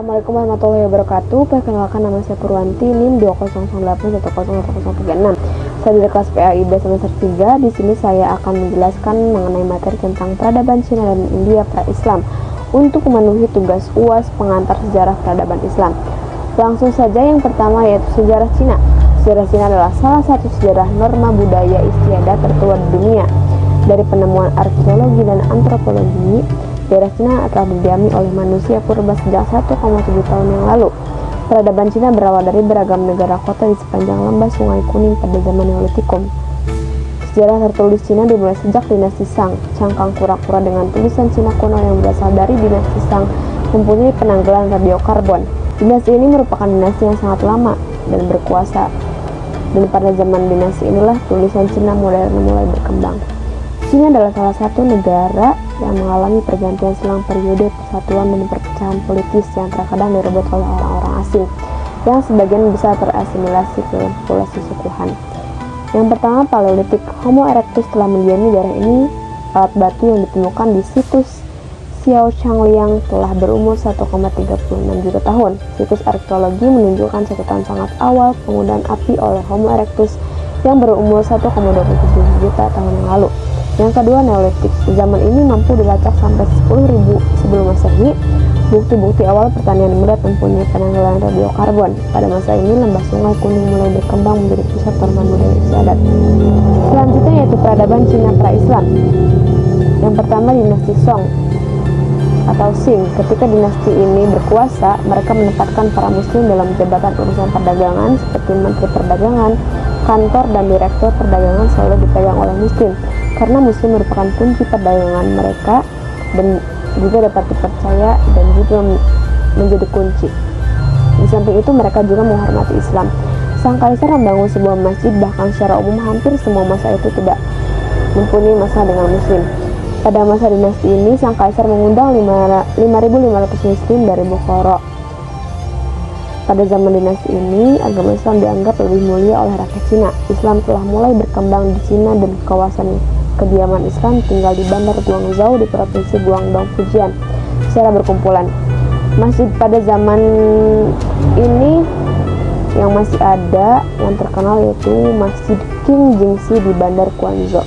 Assalamualaikum warahmatullahi wabarakatuh. Perkenalkan, nama saya Purwanti, NIM 20081101036. Saya dari kelas PAIB semester 3. Di sini saya akan menjelaskan mengenai materi tentang peradaban Cina dan India pra-Islam untuk memenuhi tugas UAS pengantar sejarah peradaban Islam. Langsung saja, yang pertama yaitu sejarah Cina. Sejarah Cina adalah salah satu sejarah norma budaya istiadat tertua di dunia. Dari penemuan arkeologi dan antropologi, daerah Cina telah didiami oleh manusia purba sejak 1,7 tahun yang lalu. Peradaban Cina berawal dari beragam negara kota di sepanjang lembah Sungai Kuning pada zaman Neolitikum. Sejarah tertulis Cina dimulai sejak dinasti Shang. Cangkang kura-kura dengan tulisan Cina kuno yang berasal dari dinasti Shang mempunyai penanggalan radiokarbon. Dinasti ini merupakan dinasti yang sangat lama dan berkuasa, dan pada zaman dinasti inilah tulisan Cina modern mulai berkembang. Cina adalah salah satu negara yang mengalami pergantian selang periode persatuan dan perpecahan politis yang terkadang direbut oleh orang-orang asing yang sebagian besar terasimilasi ke dalam populasi suku Han. Yang pertama, Paleolitik. Homo erectus telah mendiami daerah ini. Alat batu yang ditemukan di situs Xiao Changliang telah berumur 1,36 juta tahun. Situs arkeologi menunjukkan catatan sangat awal penggunaan api oleh Homo erectus yang berumur 1,27 juta tahun yang lalu. Yang kedua, Neolitik. Zaman ini mampu dilacak sampai 10.000 sebelum Masehi. Bukti-bukti awal pertanian muda mempunyai penanggalan radiokarbon. Pada masa ini, lembah Sungai Kuning mulai berkembang menjadi pusat norma budaya istiadat. Selanjutnya yaitu peradaban Cina pra-Islam. Yang pertama, dinasti Song atau Qing. Ketika dinasti ini berkuasa, mereka menempatkan para muslim dalam jabatan urusan perdagangan seperti menteri perdagangan, kantor dan direktur perdagangan selalu dipegang oleh muslim, karena muslim merupakan kunci perdagangan mereka dan juga dapat dipercaya dan juga menjadi kunci. Di samping itu, mereka juga menghormati Islam. Sang kaisar membangun sebuah masjid, bahkan secara umum hampir semua masa itu tidak mempunyai masalah dengan muslim. Pada masa dinasti ini, sang kaisar mengundang 5.500 muslim dari Bukhara. Pada zaman dinasti ini, agama Islam dianggap lebih mulia oleh rakyat Cina. Islam telah mulai berkembang di Cina dan kawasan kediaman Islam tinggal di Bandar Guangzhou di provinsi Guangdong, Fujian secara berkumpulan. Masjid pada zaman ini yang masih ada yang terkenal yaitu Masjid King Jingxi di Bandar Guangzhou.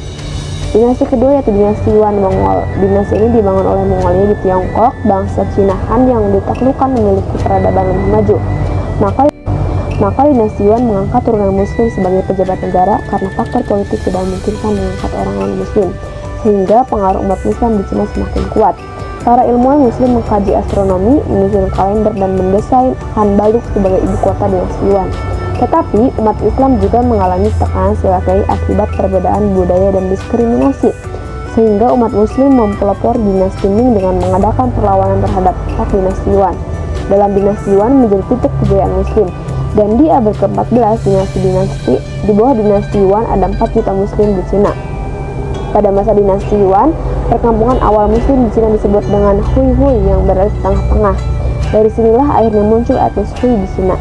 Dinasti kedua yaitu dinasti Yuan Mongol. Dinasti ini dibangun oleh Mongolia di Tiongkok. Bangsa Cina Han yang ditaklukkan memiliki peradaban lebih maju. Maka dinasti Yuan mengangkat turunan muslim sebagai pejabat negara karena faktor politik tidak memungkinkan mengangkat orang non-muslim, sehingga pengaruh umat Islam di Cina semakin kuat. Para ilmuwan muslim mengkaji astronomi, menyusun kalender, dan mendesain Han Baluk sebagai ibu kota dinasti Yuan. Tetapi umat Islam juga mengalami tekanan silakahi akibat perbedaan budaya dan diskriminasi, sehingga umat muslim mempelopor dinasti Ming dengan mengadakan perlawanan terhadap hak dinasti Yuan. Dalam dinasti Yuan menjadi titik kejayaan muslim, dan di abad ke-14 dinasti di bawah dinasti Yuan ada 4 juta muslim di Cina. Pada masa dinasti Yuan, perkampungan awal muslim di Cina disebut dengan Hui yang berada di tengah-tengah. Dari sinilah akhirnya muncul etnis Hui di Cina,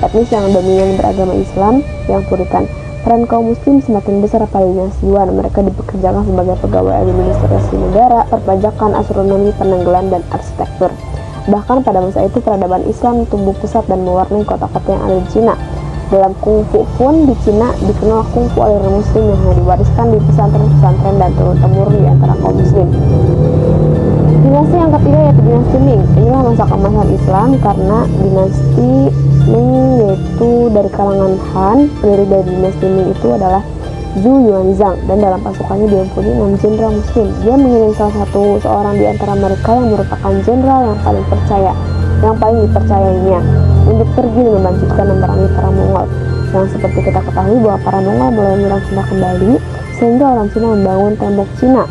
etnis yang dominan beragama Islam yang Puritan. Peran kaum muslim semakin besar pada dinasti Yuan. Mereka dipekerjakan sebagai pegawai administrasi negara, perpajakan, astronomi, penanggalan, dan arsitektur. Bahkan pada masa itu peradaban Islam tumbuh pesat dan mewarnai kota-kota yang ada di Cina. Dalam kungfu pun di Cina dikenal kungfu aliran muslim yang hanya diwariskan di pesantren-pesantren dan turun-temurun di antara kaum muslim. Dinasti yang ketiga yaitu dinasti Ming. Inilah masa keemasan Islam karena dinasti Ming yaitu dari kalangan Han. Pendiri dari dinasti Ming itu adalah Zhu Yuanzhang, dan dalam pasukannya dia mempunyai 6 jenderal muslim. Dia mengirim seorang di antara mereka yang merupakan jenderal yang paling dipercayainya untuk pergi dan melanjutkan memerangi para Mongol. Yang seperti kita ketahui bahwa para Mongol mulai menyerang Cina kembali, sehingga orang Cina membangun tembok Cina.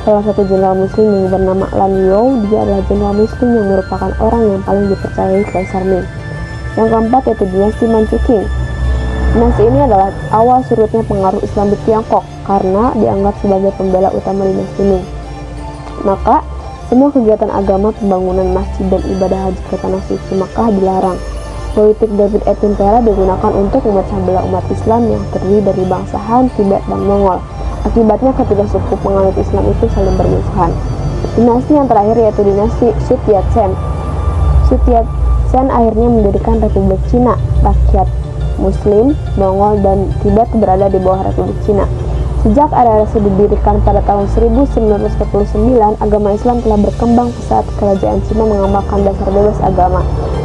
Salah satu jenderal muslim yang bernama Lan Youw, dia adalah jenderal muslim yang merupakan orang yang paling dipercayai Kaisar Ming. Yang keempat yaitu dinasti Manchukuo. Dinasti ini adalah awal surutnya pengaruh Islam di Tiongkok karena dianggap sebagai pembela utama dinasti Ming. Maka, semua kegiatan agama, pembangunan masjid, dan ibadah haji ke tanah suci Makkah dilarang. Politik David Attenborough digunakan untuk memecah belah umat Islam yang terdiri dari bangsa Han, Tibet, dan Mongol. Akibatnya ketiga suku penganut Islam itu saling bermusuhan. Dinasti yang terakhir yaitu dinasti Sutiatsen. Sen akhirnya mendirikan Republik Cina. Rakyat Muslim, Mongol, dan Tibet berada di bawah Republik Cina. Sejak RRC didirikan pada tahun 1949, agama Islam telah berkembang pesat. Kerajaan Cina mengamalkan dasar bebas agama.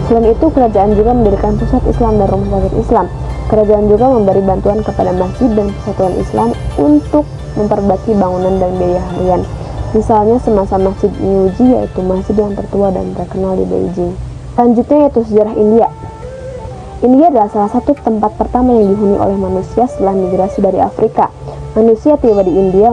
Selain itu, kerajaan juga mendirikan pusat Islam dan rumah sakit Islam. Kerajaan juga memberi bantuan kepada masjid dan persatuan Islam untuk memperbaiki bangunan dan biaya harian. Misalnya semasa Masjid Niuji, yaitu masjid yang tertua dan terkenal di Beijing. Selanjutnya yaitu sejarah India. India adalah salah satu tempat pertama yang dihuni oleh manusia setelah migrasi dari Afrika. Manusia tiba di India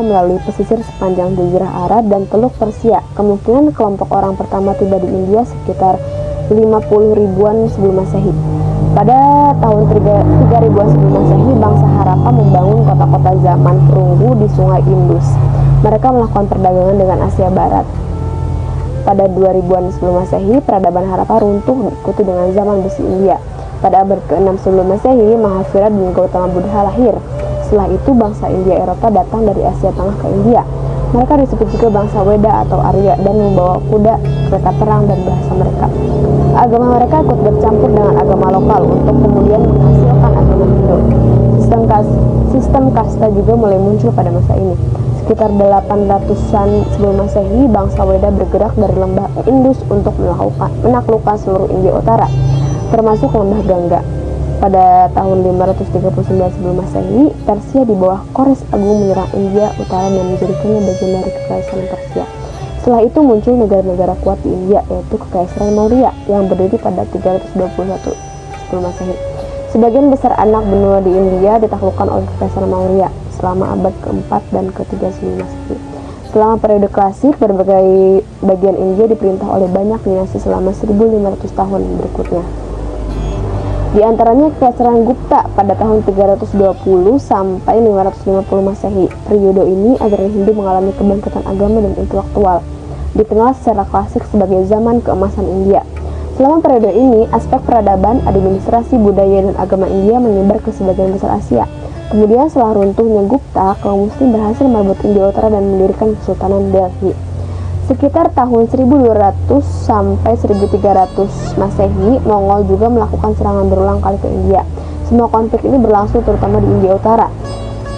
melalui pesisir sepanjang Jazirah Arab dan Teluk Persia. Kemungkinan kelompok orang pertama tiba di India sekitar 50 ribuan sebelum Masehi. Pada tahun 3000-an sebelum Masehi, bangsa Harappa membangun kota-kota zaman perunggu di Sungai Indus. Mereka melakukan perdagangan dengan Asia Barat. Pada 2000-an sebelum Masehi, peradaban Harappa runtuh diikuti dengan zaman besi India. Pada abad ke-6 sebelum Masehi, Mahavira dan Gautama Buddha lahir. Setelah itu, bangsa India Eropa datang dari Asia Tengah ke India. Mereka disebut juga bangsa Weda atau Arya dan membawa kuda, kereta perang, dan bahasa mereka. Agama mereka ikut bercampur dengan agama lokal untuk kemudian menghasilkan agama Hindu. Sistem kasta juga mulai muncul pada masa ini. Sekitar 800-an sebelum Masehi, bangsa Weda bergerak dari lembah Indus untuk menaklukkan seluruh India Utara, termasuk lembah Gangga. Pada tahun 539 sebelum Masehi, Persia di bawah Kores Agung menyerang India Utara dan menjadikannya bagian dari Kekaisaran Persia. Setelah itu muncul negara-negara kuat di India, yaitu Kekaisaran Maurya yang berdiri pada 321 sebelum Masehi. Sebagian besar anak benua di India ditaklukkan oleh Kekaisaran Maurya selama abad ke-4 dan ke-3 sebelum Masehi. Selama periode klasik, berbagai bagian India diperintah oleh banyak dinasti selama 1500 tahun berikutnya. Di antaranya Kekaisaran Gupta pada tahun 320 sampai 550 Masehi. Periode ini ajaran Hindu mengalami kebangkitan agama dan intelektual, dikenal secara klasik sebagai zaman keemasan India. Selama periode ini, aspek peradaban, administrasi, budaya, dan agama India menyebar ke sebagian besar Asia. Kemudian setelah runtuhnya Gupta, kaum muslim berhasil merebut India Utara dan mendirikan Kesultanan Delhi. Sekitar tahun 1200 sampai 1300 Masehi, Mongol juga melakukan serangan berulang kali ke India. Semua konflik ini berlangsung terutama di India Utara.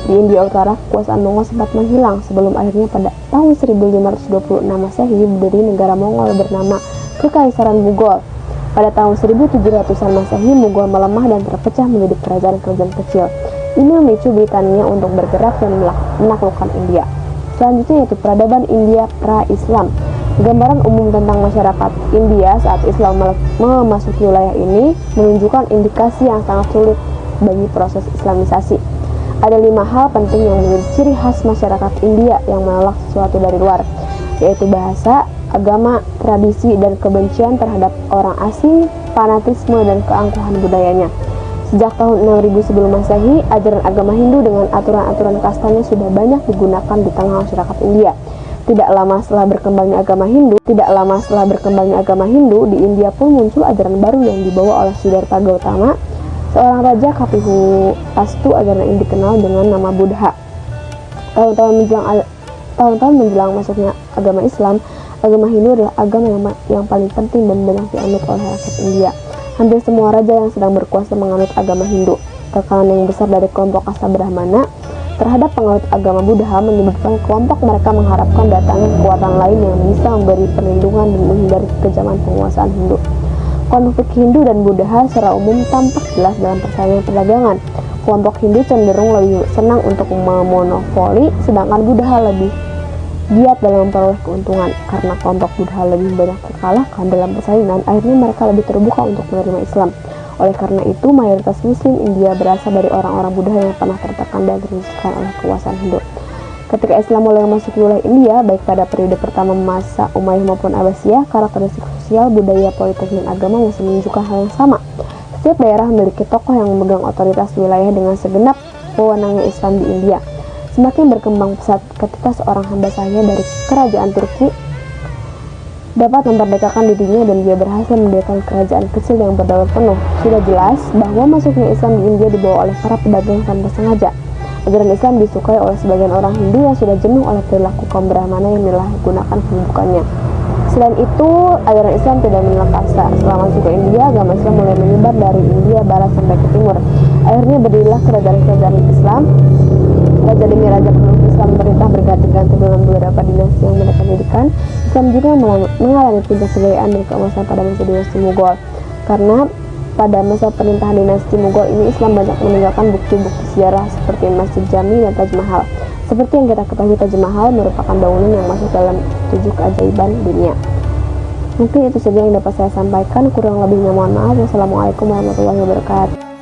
Di India Utara, kekuasaan Mongol sempat menghilang sebelum akhirnya pada tahun 1526 Masehi berdiri negara Mongol bernama Kekaisaran Mughal. Pada tahun 1700-an Masehi, Mughal melemah dan terpecah menjadi kerajaan-kerajaan kecil. Ini memicu Britania untuk bergerak dan menaklukkan India. Selanjutnya yaitu peradaban India pra-Islam. Gambaran umum tentang masyarakat India saat Islam memasuki wilayah ini menunjukkan indikasi yang sangat sulit bagi proses Islamisasi. Ada 5 hal penting yang menjadi ciri khas masyarakat India yang menolak sesuatu dari luar, yaitu bahasa, agama, tradisi, dan kebencian terhadap orang asing, fanatisme, dan keangkuhan budayanya. Sejak tahun 6000 sebelum Masehi, ajaran agama Hindu dengan aturan-aturan kastanya sudah banyak digunakan di tengah masyarakat India. Tidak lama setelah berkembangnya agama Hindu, di India pun muncul ajaran baru yang dibawa oleh Siddhartha Gautama, seorang raja Kapihu Pastu. Ajaran ini dikenal dengan nama Buddha. Tahun-tahun menjelang masuknya agama Islam, agama Hindu adalah agama yang paling penting dan banyak dianut oleh rakyat India. Hampir semua raja yang sedang berkuasa menganut agama Hindu. Tekanan yang besar dari kelompok kasta Brahmana terhadap penganut agama Buddha menyebabkan kelompok mereka mengharapkan datangnya kekuatan lain yang bisa memberi perlindungan dan menghindari kekejaman penguasaan Hindu. Konflik Hindu dan Buddha secara umum tampak jelas dalam persaingan perdagangan. Kelompok Hindu cenderung lebih senang untuk memonopoli, sedangkan Buddha lebih giat dalam memperoleh keuntungan. Karena kelompok Buddha lebih banyak terkalahkan dalam persaingan, akhirnya mereka lebih terbuka untuk menerima Islam. Oleh karena itu, mayoritas Muslim India berasal dari orang-orang Buddha yang pernah tertekan dan teruskan oleh kekuasaan Hindu. Ketika Islam mulai memasuki wilayah India, baik pada periode pertama masa Umayyah maupun Abbasiyah, karakteristik sosial, budaya, politik, dan agama masih menunjukkan hal yang sama. Setiap daerah memiliki tokoh yang memegang otoritas wilayah dengan segenap wewenangnya Islam di India. Semakin berkembang pesat ketika seorang hamba sahaya dari kerajaan Turki dapat memerdekakan dirinya dan dia berhasil mendirikan kerajaan kecil yang berdaulat penuh. Sudah jelas bahwa masuknya Islam di India dibawa oleh para pedagang tanpa sengaja. Ajaran Islam disukai oleh sebagian orang Hindu yang sudah jenuh oleh perilaku kaum Brahmana yang menyalahgunakan kedudukannya. Selain itu, ajaran Islam tidak menolak kasta. Setelah masuk ke India, agama Islam mulai menyebar dari India barat sampai ke timur. Akhirnya berdirilah kerajaan-kerajaan Islam. Raja demi raja penuh Islam memerintah berganti-ganti dalam beberapa dinasti yang mereka dirikan. Islam juga mengalami puncak kejayaan dan keemasan pada masa dinasti Mughal. Karena pada masa pemerintahan dinasti Mughal ini Islam banyak meninggalkan bukti-bukti sejarah seperti Masjid Jami dan Taj Mahal. Seperti yang kita ketahui, Taj Mahal merupakan bangunan yang masuk dalam 7 keajaiban dunia. Mungkin itu saja yang dapat saya sampaikan, kurang lebihnya mohon maaf. Wassalamualaikum warahmatullahi wabarakatuh.